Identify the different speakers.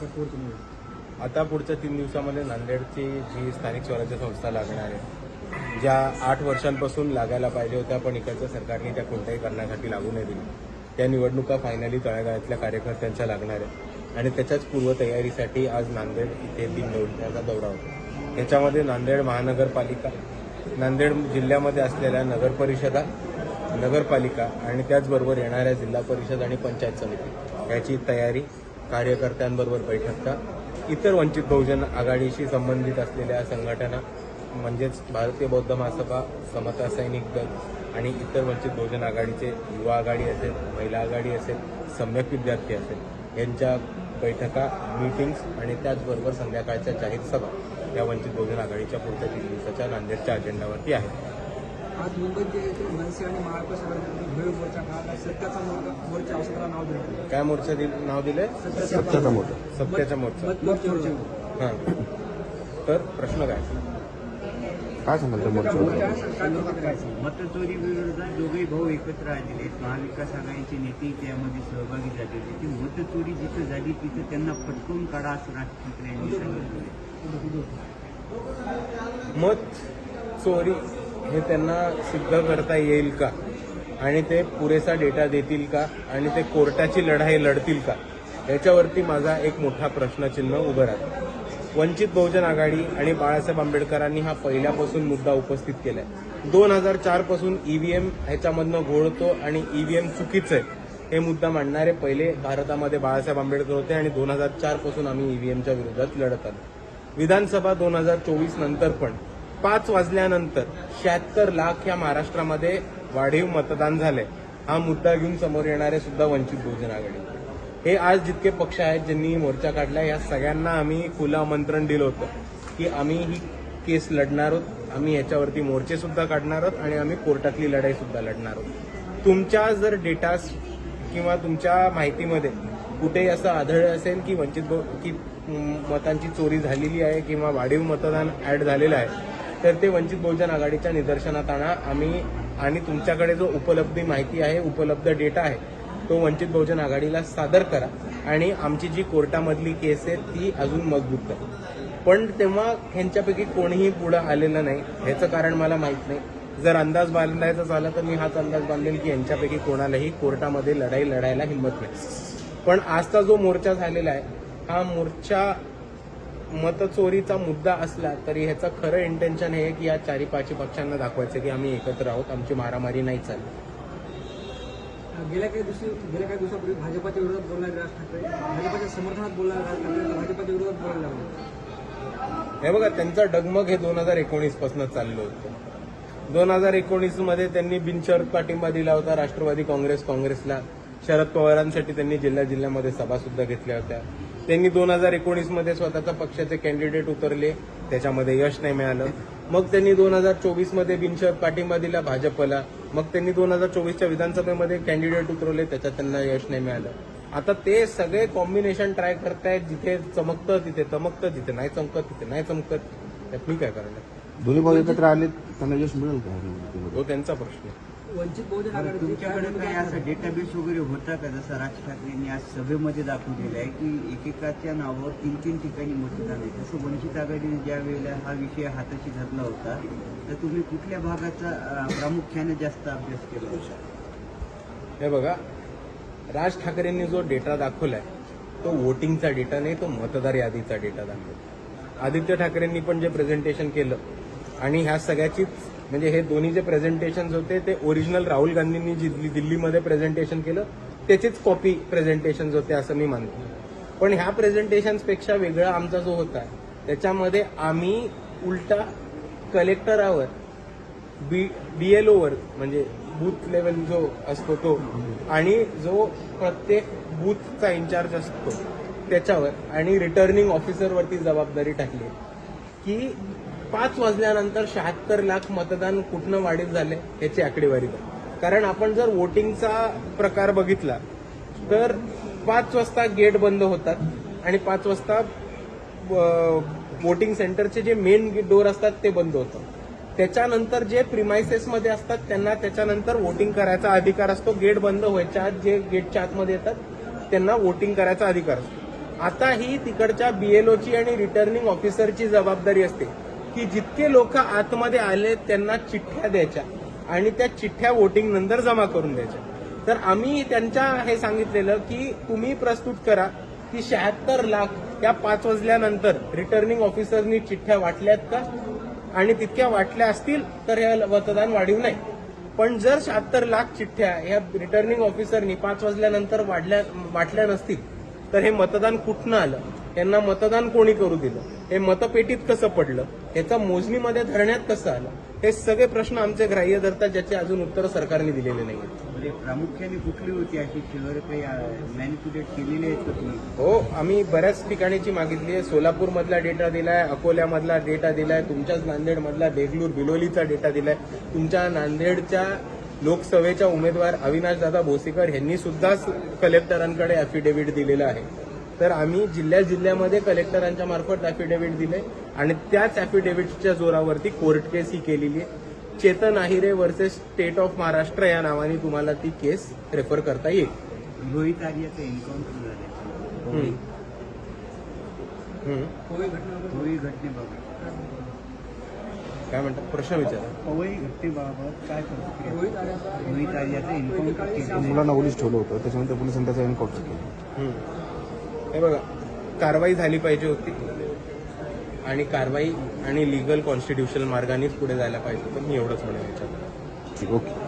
Speaker 1: आता पुढच्या 3 दिवसामध्ये नांदेडची जी स्थानिक स्वराज्य संस्था लागणार आहे, ज्या 8 वर्षांपासून लागायला पाहिजे होत्या पण इकडच्या सरकारने त्या कोणत्याही कारणासाठी लागू नाही दिली, त्या निवडणुका फायनली तळागाळातल्या कार्यकर्त्यांच्या लागणार आहेत आणि त्याच्याच पूर्वतयारीसाठी आज नांदेड इथे 3 दिवसाचा दौरा होता. याच्यामध्ये नांदेड महानगरपालिका, नांदेड जिल्ह्यामध्ये असलेल्या नगरपरिषदा, नगरपालिका आणि त्याचबरोबर येणाऱ्या जिल्हा परिषद आणि पंचायत समिती याची तयारी, कार्यकर्त्यांबरोबर बैठका, इतर वंचित बहुजन आघाडीशी संबंधित असलेल्या संघटना म्हणजेच भारतीय बौद्ध महासभा, समता सैनिक दल आणि इतर वंचित बहुजन आघाडीचे युवा आघाडी असेल, महिला आघाडी असेल, सम्यक विद्यार्थी असेल यांच्या बैठका, मीटिंग्स आणि त्याचबरोबर संध्याकाळच्या जाहीर सभा या वंचित बहुजन आघाडीच्या पुढच्या 3 दिवसाच्या नांदेडच्या अजेंडावरती आहेत.
Speaker 2: आज मुंबईत मनसे आणि महाविकास आघाडीमध्ये भव्य मोर्चा काढला. सत्याचा मोर्चा असं नाव दिलं.
Speaker 1: काय मोर्चा नाव दिलंय?
Speaker 2: सत्याचा मोर्चा.
Speaker 1: सत्याचा मोर्चा. हां, तर प्रश्न काय
Speaker 3: सांगाल मोर्चा?
Speaker 4: मतचोरी विरोधात दोघेही भाऊ एकत्र आलेले आहेत. महाविकास आघाडीचे नेते त्यामध्ये सहभागी झाले होते. मतचोरी जिथं झाली तिथं त्यांना पटकवून काढा असं राज ठाकरे यांनी सांगितलं.
Speaker 1: मत चोरी हे त्यांना सिद्ध करता येईल का आणि ते पुरेसा डेटा देतील का आणि ते कोर्टाची लढाई लढतील का, याच्यावरती माझा एक मोठा प्रश्नचिन्ह उभं राहतं. वंचित बहुजन आघाडी आणि बाळासाहेब आंबेडकरांनी हा पहिल्यापासून मुद्दा उपस्थित केलाय. 2004 पासून ईव्हीएम ह्याच्यामधनं घोळतो आणि ईव्हीएम चुकीचं आहे हे मुद्दा मांडणारे पहिले भारतामध्ये बाळासाहेब आंबेडकर होते आणि 2004 पासून आम्ही ईव्हीएमच्या विरोधात लढत आलो. विधानसभा 2024 नंतर पण 5 वाजल्यानंतर 76 लाख या महाराष्ट्रामध्ये वाढीव मतदान झालंय हा मुद्दा घेऊन समोर येणारे सुद्धा वंचित बहुजन आघाडी. हे आज जितके पक्ष आहेत ज्यांनी मोर्चा काढला या सगळ्यांना आम्ही खुलं आमंत्रण दिलं होतं की आम्ही ही केस लढणार आहोत, आम्ही याच्यावरती मोर्चे सुद्धा काढणार आहोत आणि आम्ही कोर्टातली लढाई सुद्धा लढणार आहोत. तुमच्या जर डेटा किंवा तुमच्या माहितीमध्ये कुठेही असं आढळलं असेल की की मतांची चोरी झालेली आहे किंवा वाढीव मतदान ऍड झालेलं आहे तर ते वंचित बहुजन आघाडीच्या निदर्शनात आणा. आम्ही आणि तुमच्याकडे जो उपलब्ध माहिती आहे, उपलब्ध डेटा आहे तो वंचित बहुजन आघाडीला सादर करा आणि आमची जी कोर्टामधली केस आहे ती अजून मजबूत करा. पण तेव्हा ह्यांच्यापैकी कोणीही पुढं आलेलं नाही. ह्याचं कारण मला माहीत नाही. जर अंदाज बांधायचा झाला तर मी हाच अंदाज बांधेल की यांच्यापैकी कोणालाही कोर्टामध्ये लढाई लढायला हिंमत नाही. पण आजचा जो मोर्चा झालेला आहे हा मोर्चा मतचोरीचा मुद्दा असला तरी ह्याचं खरं इंटेन्शन हे की या 4-5 पक्षांना दाखवायचं की आम्ही एकत्र आहोत, आमची मारामारी नाही चालली.
Speaker 2: गेल्या काही दिवसापूर्वी भाजपाच्या विरोधात बोलणारे राज ठाकरे भाजपाच्या समर्थनात बोलणारे राज ठाकरे भाजपाच्या विरोधात बोलायला लागले.
Speaker 1: हे बघा, त्यांचा डगमग हे 2019 पासून चाललं होतं. 2019 मध्ये त्यांनी बिनशर्त पाठिंबा दिला होता राष्ट्रवादी काँग्रेसला. शरद पवारांसाठी त्यांनी जिल्ह्यामध्ये सभा सुद्धा घेतल्या होत्या. त्यांनी 2019 मध्ये स्वतःचा पक्षाचे कॅन्डिडेट उतरले, त्याच्यामध्ये यश नाही मिळालं. मग त्यांनी 2024 मध्ये बिनशर्त पाठिंबा दिला भाजपला. मग त्यांनी 2024च्या विधानसभेमध्ये कॅन्डिडेट उतरवले, त्याच्यात त्यांना यश नाही मिळालं. आता ते सगळे कॉम्बिनेशन ट्राय करतायत. जिथे चमकतं तिथे चमकतं, जिथे नाही चमकत तिथे नाही चमकत. त्यात मी काय करणार?
Speaker 3: दोन्ही भाऊ एकत्र आले त्यांना यश मिळेल का?
Speaker 1: तो त्यांचा प्रश्न.
Speaker 2: वंचित बहुजन आघाडी
Speaker 4: तुमच्याकडे काही असा डेटाबेस वगैरे होता का? जसं राज ठाकरेंनी आज सभेमध्ये दाखवलेलं आहे की एकेकाच्या नावावर 3 ठिकाणी मतदान आहे. तसं वंचित आघाडीने ज्या वेळेला हा विषय हाताशी घातला होता तर तुम्ही कुठल्या भागाचा प्रामुख्याने जास्त अभ्यास केला होता?
Speaker 1: हे बघा, राज ठाकरेंनी जो डेटा दाखवलाय तो वोटिंगचा डेटा नाही, तो मतदार यादीचा डेटा दाखवला. आदित्य ठाकरेंनी पण जे प्रेझेंटेशन केलं आणि ह्या सगळ्याचीच म्हणजे हे दोन्ही जे प्रेझेंटेशन होते ते ओरिजिनल राहुल गांधींनी दिल्लीमध्ये प्रेझेंटेशन केलं त्याचीच कॉपी प्रेझेंटेशन होते असं मी मानतो. पण ह्या प्रेझेंटेशन्सपेक्षा वेगळा आमचा जो होता त्याच्यामध्ये आम्ही उलटा कलेक्टरावर BLOवर म्हणजे बूथ लेवल जो असतो तो आणि जो प्रत्येक बूथचा इन्चार्ज असतो त्याच्यावर आणि रिटर्निंग ऑफिसरवरती जबाबदारी टाकली की 5 वाजल्यानंतर 76 लाख मतदान कुठनं वाढीव झाले याची आकडेवारी करा. कारण आपण जर वोटिंगचा प्रकार बघितला तर 5 वाजता गेट बंद होतात आणि 5 वाजता वोटिंग सेंटरचे जे मेन डोर असतात ते बंद होतात. त्याच्यानंतर जे प्रिमायसेसमध्ये असतात त्यांना त्याच्यानंतर वोटिंग करायचा अधिकार असतो. गेट बंद व्हायच्या आत जे गेटच्या आतमध्ये येतात त्यांना वोटिंग करायचा अधिकार असतो. आता ही तिकडच्या BLOची आणि रिटर्निंग ऑफिसरची जबाबदारी असते की जितके लोक आतमध्ये आले त्यांना चिठ्ठ्या द्यायच्या आणि त्या चिठ्ठ्या वोटिंग नंतर जमा करून द्यायच्या. तर आम्ही त्यांच्या हे सांगितलेलं की तुम्ही प्रस्तुत करा की 76 लाख या 5 वाजल्यानंतर रिटर्निंग ऑफिसरनी चिठ्ठ्या वाटल्यात का, आणि तितक्या वाटल्या असतील तर हे मतदान वाढीव नाही. पण जर 76 लाख चिठ्ठ्या या रिटर्निंग ऑफिसरनी 5 वाजल्यानंतर वाटल्या नसतील तर हे मतदान कुठनं आलं, यांना मतदान कोणी करू दिलं, हे मतपेटीत कसं पडलं, ह्याचा मोजणीमध्ये धरण्यात कसं आलं, हे सगळे प्रश्न आमचे ग्राह्य धरतात, ज्याचे अजून उत्तर सरकारने दिलेले नाही.
Speaker 4: म्हणजे प्रामुख्याने कुठली होती अशी शहर काही मॅनिप्युलेट केलेली आहेत का तुम्ही?
Speaker 1: हो, आम्ही बऱ्याच ठिकाणीची मागितली आहे. सोलापूरमधला डेटा दिलाय, अकोल्यामधला डेटा दिलाय, तुमच्याच नांदेडमधला देगलूर बिलोलीचा डेटा दिलाय, तुमच्या नांदेडच्या लोकसभेच्या उमेदवार अविनाशदादा भोसीकर यांनी सुद्धा कलेक्टरांकडे अॅफिडेव्हिट दिलेलं आहे. तर आम्ही जिल्ह्यामध्ये कलेक्टरांच्या मार्फत अॅफिडेव्हिट दिले आणि त्याच अॅफिडेव्हिटच्या जोरावरती कोर्ट केस ही केलेली आहे. चेतन आहिरे वर्सेस स्टेट ऑफ महाराष्ट्र या नावाने तुम्हाला ती केस रेफर करता येईल.
Speaker 4: रोहित आर्याचं एन्काउंटर झालं होळी घटनेबाबत
Speaker 1: काय म्हणतात, प्रश्न विचारा.
Speaker 4: पवई घटनेबाबत काय प्रतिक्रिया? रोहित आर्याचं
Speaker 3: त्या
Speaker 4: एन्काउंटर
Speaker 3: मुलांना पोलीस ठेवलं होतं, त्याच्यानंतर पोलिसांनी त्याचा एन्काउंटर केलं.
Speaker 1: हे बघा, कारवाई झाली पाहिजे होती आणि कारवाई आणि लिगल कॉन्स्टिट्युशनल मार्गानेच पुढे जायला पाहिजे होतं. मी एवढंच म्हणेन याच्यात.
Speaker 3: ठीक, ओके.